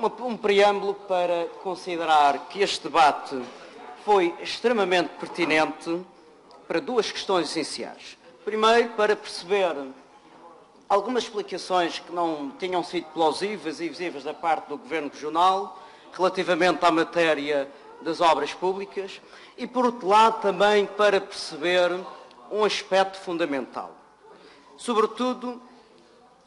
Um preâmbulo para considerar que este debate foi extremamente pertinente para duas questões essenciais. Primeiro, para perceber algumas explicações que não tinham sido plausíveis e visíveis da parte do Governo Regional relativamente à matéria das obras públicas e, por outro lado, também para perceber um aspecto fundamental. Sobretudo,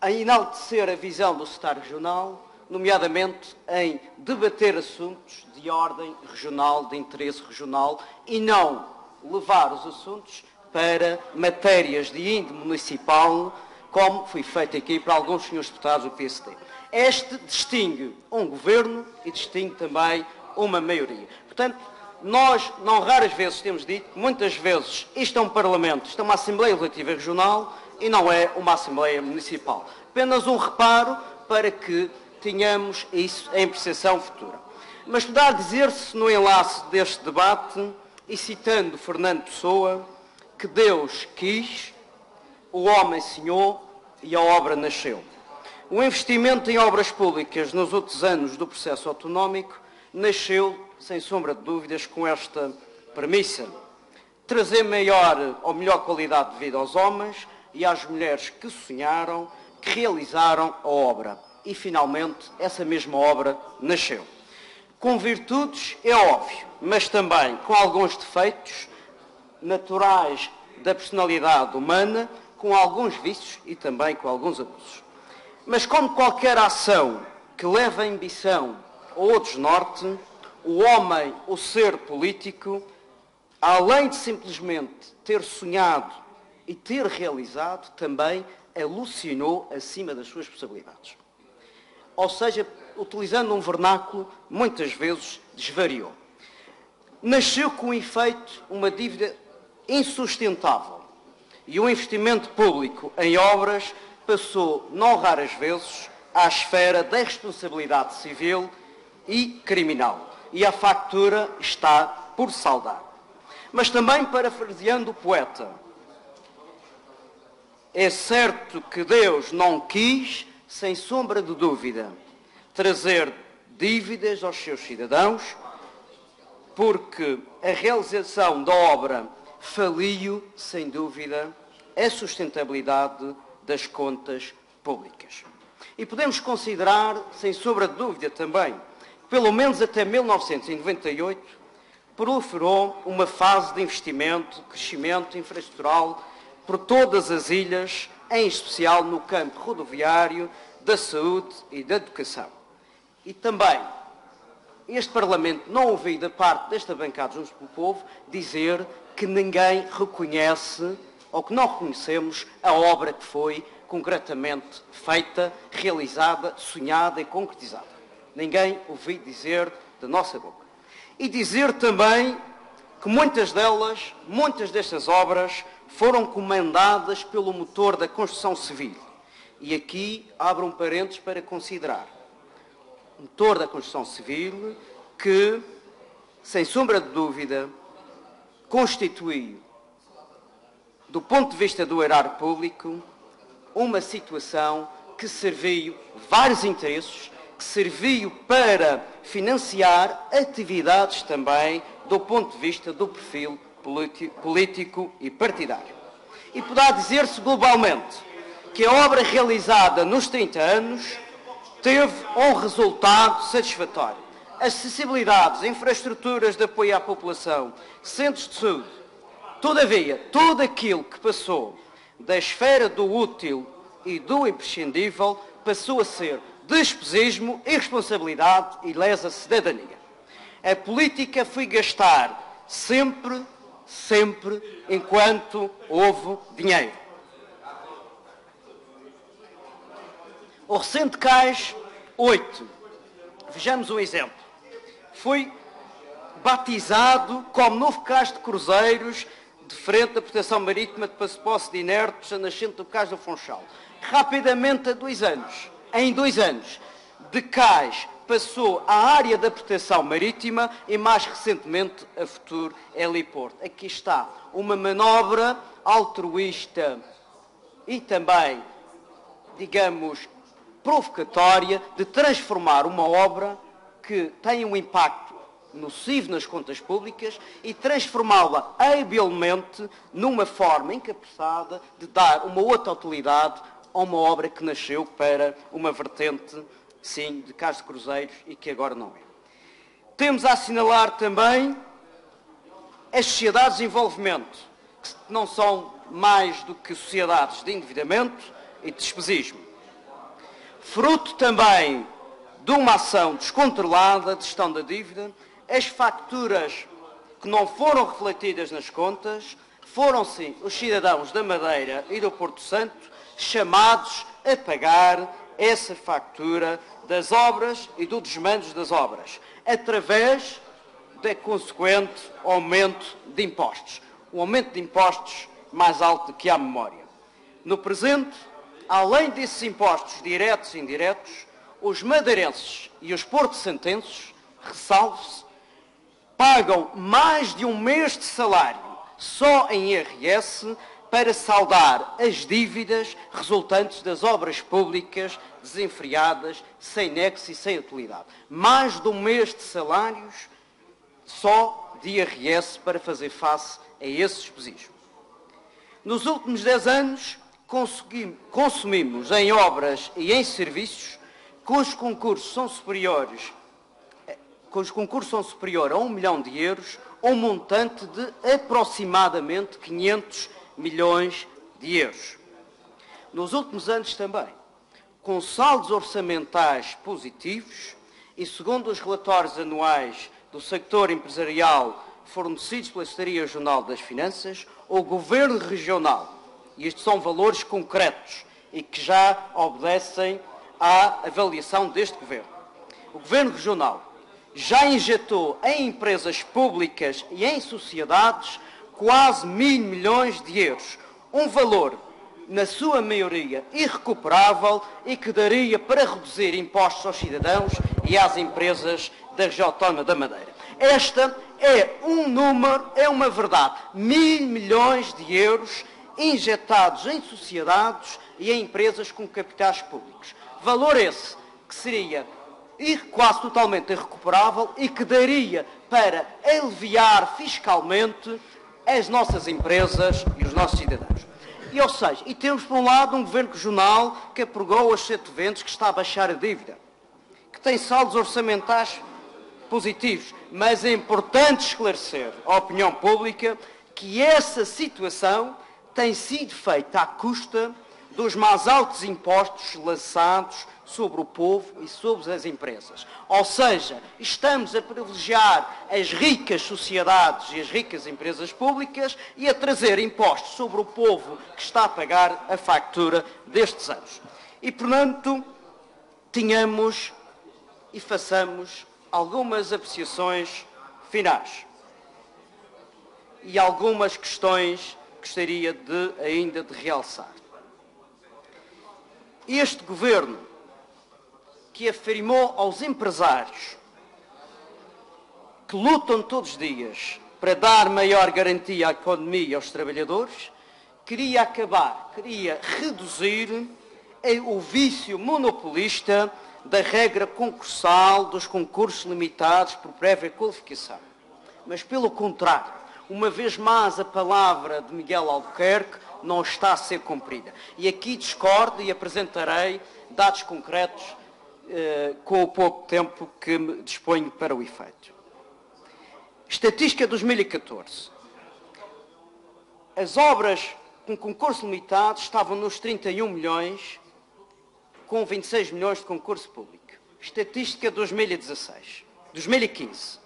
a enaltecer a visão do secretário regional, nomeadamente em debater assuntos de ordem regional, de interesse regional, e não levar os assuntos para matérias de índole municipal, como foi feito aqui para alguns senhores deputados do PSD. Este distingue um governo e distingue também uma maioria. Portanto, nós, não raras vezes, temos dito que muitas vezes isto é um Parlamento, isto é uma Assembleia Legislativa Regional e não é uma Assembleia Municipal. Apenas um reparo para que tenhamos isso em percepção futura. Mas poderá dizer-se no enlace deste debate, e citando Fernando Pessoa, que Deus quis, o homem sonhou e a obra nasceu. O investimento em obras públicas nos outros anos do processo autonómico nasceu, sem sombra de dúvidas, com esta premissa: trazer maior ou melhor qualidade de vida aos homens e às mulheres que sonharam, que realizaram a obra. E, finalmente, essa mesma obra nasceu. Com virtudes, é óbvio, mas também com alguns defeitos naturais da personalidade humana, com alguns vícios e também com alguns abusos. Mas, como qualquer ação que leva a ambição a outros norte, o homem, o ser político, além de simplesmente ter sonhado e ter realizado, também alucinou acima das suas possibilidades. Ou seja, utilizando um vernáculo, muitas vezes desvariou. Nasceu com efeito uma dívida insustentável e o investimento público em obras passou, não raras vezes, à esfera da responsabilidade civil e criminal. E a factura está por saldar. Mas também, parafraseando o poeta, é certo que Deus não quis, sem sombra de dúvida, trazer dívidas aos seus cidadãos, porque a realização da obra faliu, sem dúvida, a sustentabilidade das contas públicas. E podemos considerar, sem sombra de dúvida também, que pelo menos até 1998 proliferou uma fase de investimento, crescimento infraestrutural por todas as ilhas, em especial no campo rodoviário, da saúde e da educação. E também este Parlamento não ouviu da parte desta bancada Juntos pelo Povo dizer que ninguém reconhece ou que não reconhecemos a obra que foi concretamente feita, realizada, sonhada e concretizada. Ninguém ouviu dizer da nossa boca. E dizer também que muitas destas obras foram comandadas pelo motor da construção civil. E aqui abro um parênteses para considerar. O motor da construção civil que, sem sombra de dúvida, constituiu, do ponto de vista do erário público, uma situação que serviu vários interesses, que serviu para financiar atividades também do ponto de vista do perfil político e partidário. E poderá dizer-se globalmente que a obra realizada nos 30 anos teve um resultado satisfatório. Acessibilidades, infraestruturas de apoio à população, centros de saúde. Todavia, tudo aquilo que passou da esfera do útil e do imprescindível passou a ser despesismo, irresponsabilidade e lesa cidadania. A política foi gastar sempre, enquanto houve dinheiro. O recente CAIS 8, vejamos um exemplo, foi batizado como novo CAIS de Cruzeiros, de frente da proteção marítima de Poço de Inertes, a nascente do Cais do Funchal. Rapidamente, em 2 anos, de CAIS passou à área da proteção marítima e, mais recentemente, a Futuro Heliporto. Aqui está uma manobra altruísta e também, digamos, provocatória de transformar uma obra que tem um impacto nocivo nas contas públicas e transformá-la habilmente numa forma encapeçada de dar uma outra utilidade a uma obra que nasceu para uma vertente, sim, de Cais de Cruzeiros e que agora não é. Temos a assinalar também as sociedades de envolvimento, que não são mais do que sociedades de endividamento e de despesismo. Fruto também de uma ação descontrolada de gestão da dívida, as facturas que não foram refletidas nas contas foram, sim, os cidadãos da Madeira e do Porto Santo chamados a pagar essa fatura das obras e do desmando das obras, através do consequente aumento de impostos. Um aumento de impostos mais alto do que há memória. No presente, além desses impostos diretos e indiretos, os madeirenses e os porto-santenses, ressalve-se, pagam mais de um mês de salário só em IRS para saldar as dívidas resultantes das obras públicas desenfreadas, sem nexo e sem utilidade. Mais de um mês de salários só de IRS para fazer face a esse despesismo. Nos últimos 10 anos, consumimos em obras e em serviços cujos concursos são superiores a 1 milhão de euros, um montante de aproximadamente 500 milhões de euros. Nos últimos anos também, com saldos orçamentais positivos e segundo os relatórios anuais do sector empresarial fornecidos pela Secretaria Regional das Finanças, o Governo Regional, e estes são valores concretos e que já obedecem à avaliação deste Governo, o Governo Regional já injetou em empresas públicas e em sociedades quase 1.000 milhões de euros, um valor, na sua maioria, irrecuperável e que daria para reduzir impostos aos cidadãos e às empresas da região autónoma da Madeira. Esta é um número, é uma verdade. 1.000 milhões de euros injetados em sociedades e em empresas com capitais públicos. Valor esse que seria quase totalmente irrecuperável e que daria para aliviar fiscalmente as nossas empresas e os nossos cidadãos. E, ou seja, e temos por um lado um governo regional que apregou as 7 ventos, que está a baixar a dívida, que tem saldos orçamentais positivos, mas é importante esclarecer à opinião pública que essa situação tem sido feita à custa dos mais altos impostos lançados sobre o povo e sobre as empresas. Ou seja, estamos a privilegiar as ricas sociedades e as ricas empresas públicas e a trazer impostos sobre o povo que está a pagar a fatura destes anos. E, portanto, tenhamos e façamos algumas apreciações finais e algumas questões que gostaria ainda de realçar. Este Governo, que afirmou aos empresários que lutam todos os dias para dar maior garantia à economia e aos trabalhadores, queria reduzir o vício monopolista da regra concursal dos concursos limitados por prévia qualificação. Mas, pelo contrário, uma vez mais a palavra de Miguel Albuquerque não está a ser cumprida. E aqui discordo e apresentarei dados concretos com o pouco tempo que me disponho para o efeito. Estatística de 2014. As obras com concurso limitado estavam nos 31 milhões, com 26 milhões de concurso público. Estatística de 2015.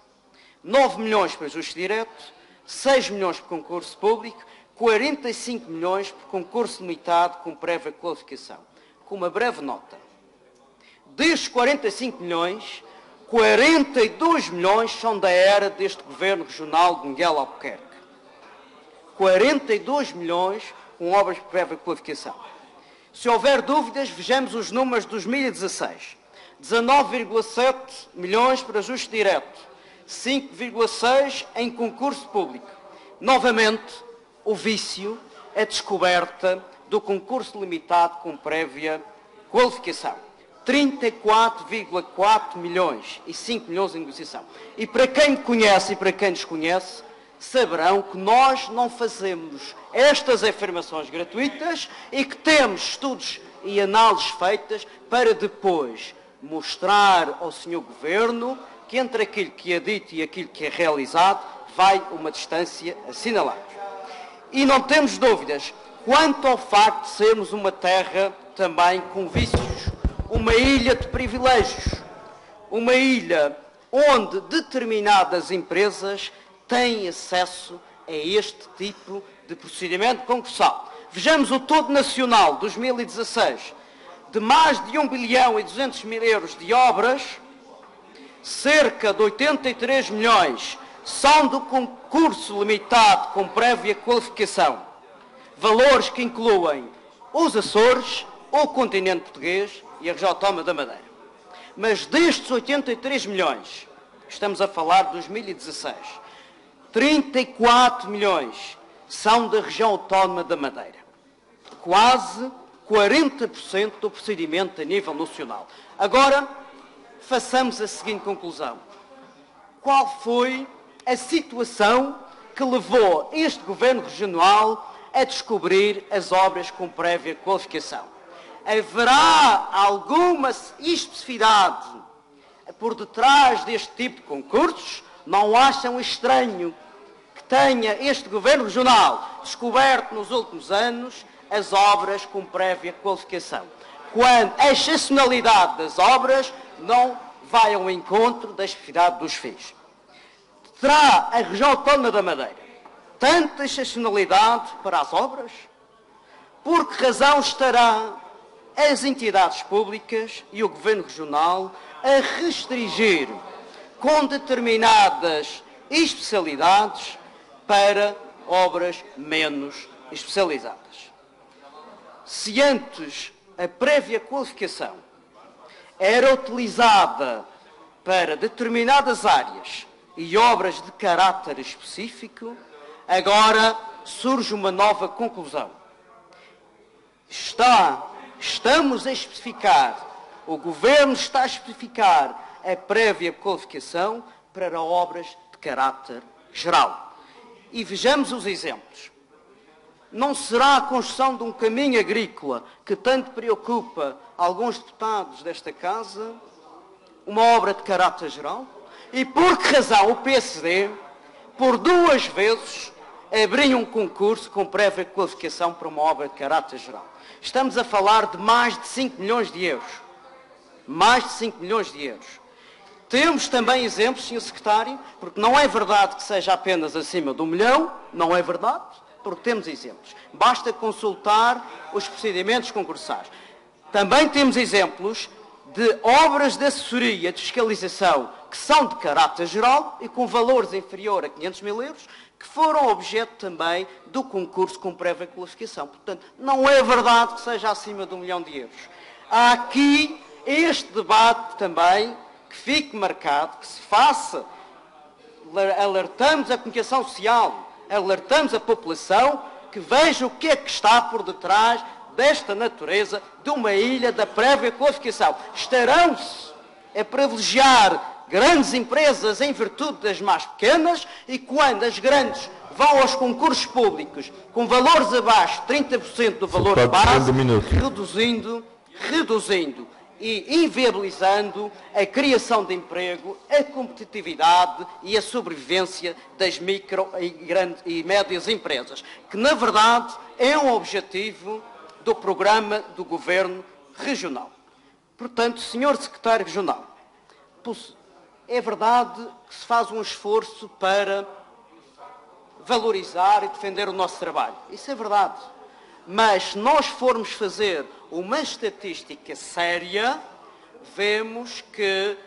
9 milhões para ajuste direto, 6 milhões por concurso público, 45 milhões por concurso limitado com prévia qualificação. Com uma breve nota. Destes 45 milhões, 42 milhões são da era deste Governo Regional de Miguel Albuquerque. 42 milhões com obras de prévia qualificação. Se houver dúvidas, vejamos os números de 2016. 19,7 milhões para ajuste direto. 5,6 em concurso público. Novamente, o vício, a descoberta do concurso limitado com prévia qualificação. 34,4 milhões e 5 milhões em negociação. E para quem me conhece e para quem nos conhece, saberão que nós não fazemos estas afirmações gratuitas e que temos estudos e análises feitas para depois mostrar ao Sr. Governo que entre aquilo que é dito e aquilo que é realizado vai uma distância assinalada. E não temos dúvidas quanto ao facto de sermos uma terra também com vícios, uma ilha de privilégios, uma ilha onde determinadas empresas têm acesso a este tipo de procedimento concursal. Vejamos o todo nacional de 2016, de mais de 1 bilhão e 200 mil euros de obras, cerca de 83 milhões são do concurso limitado com prévia qualificação, valores que incluem os Açores, o continente português e a região autónoma da Madeira. Mas destes 83 milhões, estamos a falar de 2016, 34 milhões são da região autónoma da Madeira. Quase 40% do procedimento a nível nacional. Agora, façamos a seguinte conclusão. Qual foi a situação que levou este Governo Regional a descobrir as obras com prévia qualificação? Haverá alguma especificidade por detrás deste tipo de concursos? Não acham estranho que tenha este Governo Regional descoberto nos últimos anos as obras com prévia qualificação, quando a excepcionalidade das obras não vai ao encontro da especificidade dos fins? Terá a região autónoma da Madeira tanta excepcionalidade para as obras? Por que razão estará as entidades públicas e o Governo Regional a restringir com determinadas especialidades para obras menos especializadas? Se antes a prévia qualificação era utilizada para determinadas áreas e obras de caráter específico, agora surge uma nova conclusão. Estamos a especificar, o Governo está a especificar a prévia qualificação para obras de caráter geral. E vejamos os exemplos. Não será a construção de um caminho agrícola que tanto preocupa alguns deputados desta Casa uma obra de caráter geral? E por que razão o PSD, por 2 vezes, abriu um concurso com prévia qualificação para uma obra de caráter geral? Estamos a falar de mais de 5 milhões de euros. Mais de 5 milhões de euros. Temos também exemplos, Sr. Secretário, porque não é verdade que seja apenas acima de 1 milhão, não é verdade, porque temos exemplos. Basta consultar os procedimentos concursais. Também temos exemplos de obras de assessoria de fiscalização que são de caráter geral e com valores inferior a 500 mil euros, que foram objeto também do concurso com prévia qualificação. Portanto, não é verdade que seja acima de 1 milhão de euros. Há aqui este debate também que fique marcado, que se faça, alertamos a comunicação social, alertamos a população que veja o que é que está por detrás desta natureza de uma ilha da prévia qualificação. Estarão-se a privilegiar grandes empresas em virtude das mais pequenas, e quando as grandes vão aos concursos públicos com valores abaixo de 30% do valor de base, reduzindo e inviabilizando a criação de emprego, a competitividade e a sobrevivência das micro e médias empresas, que na verdade é um objetivo do programa do Governo Regional. Portanto, Sr. Secretário Regional, é verdade que se faz um esforço para valorizar e defender o nosso trabalho. Isso é verdade. Mas se nós formos fazer uma estatística séria, vemos que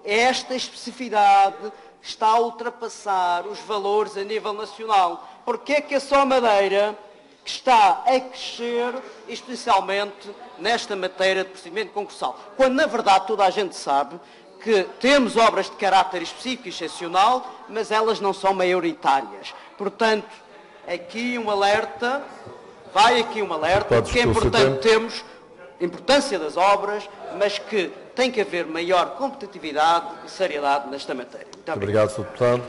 esta especificidade está a ultrapassar os valores a nível nacional. Porque é que é só a Madeira que está a crescer, especialmente nesta matéria de procedimento concursal? Quando, na verdade, toda a gente sabe que temos obras de caráter específico e excepcional, mas elas não são maioritárias. Portanto, aqui um alerta, porque é importante termos importância das obras, mas que tem que haver maior competitividade e seriedade nesta matéria. Muito obrigado, Sr. Deputado.